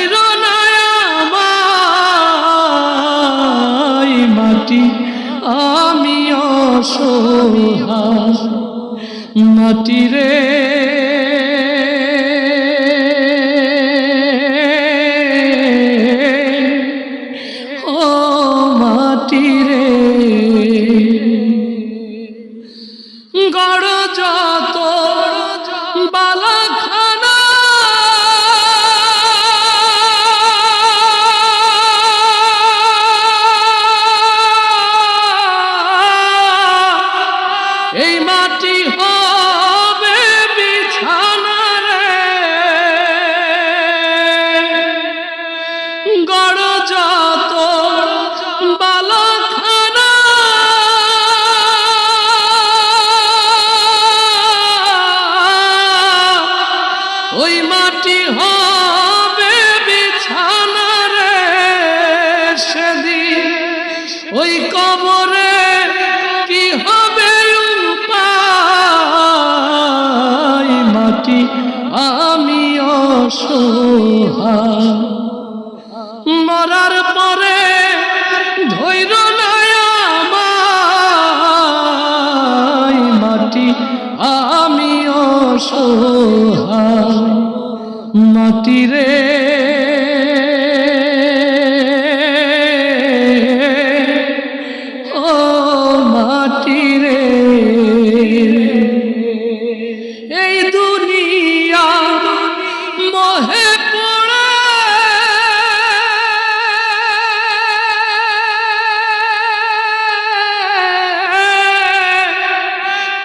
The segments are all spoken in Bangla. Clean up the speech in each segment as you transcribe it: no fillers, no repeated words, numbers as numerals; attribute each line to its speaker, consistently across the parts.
Speaker 1: ধৈর না আমায় মাটি আমি অসহায় মাটি রে ও মাটি রে গড় যত বালাখানা এই মাটি হবে বিছানা রে গড় যত বালাখানা ওই মাটি হবে বিছানা রে সেদিন ওই কবরে কি হবে উপায় মাটি আমি অসহায় মরার পরে ধৈর না আমায় মাটি আমি অসহায় মাটি রে ও মাটি রে এই দুনিয়া মোহে পড়ে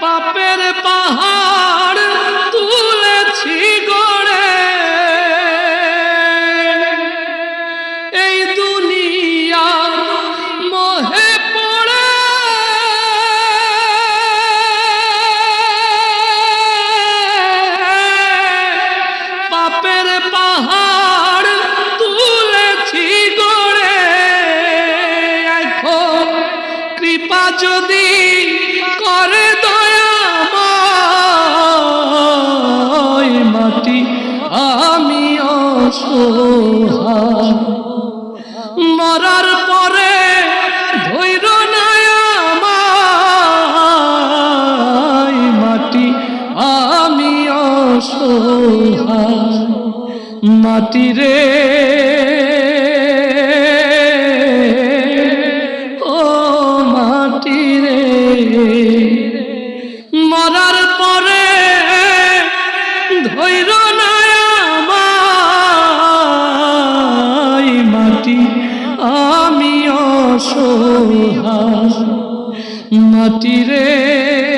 Speaker 1: পাপের পাহাড় তুলেছি গড়ে এই দুনিয়া মোহে পড়ে পাপের পাহাড় তুলেছি গড়ে এখন কৃপা যদি করে দয়াময় মাটি আমি অসহায় মরার পরে ধৈর না আমায় মাটি আমি অসহায় মাটি রে ও মাটি রে মরার পরে ধৈর না আমায় মাটি আমি অসহায় মাটি রে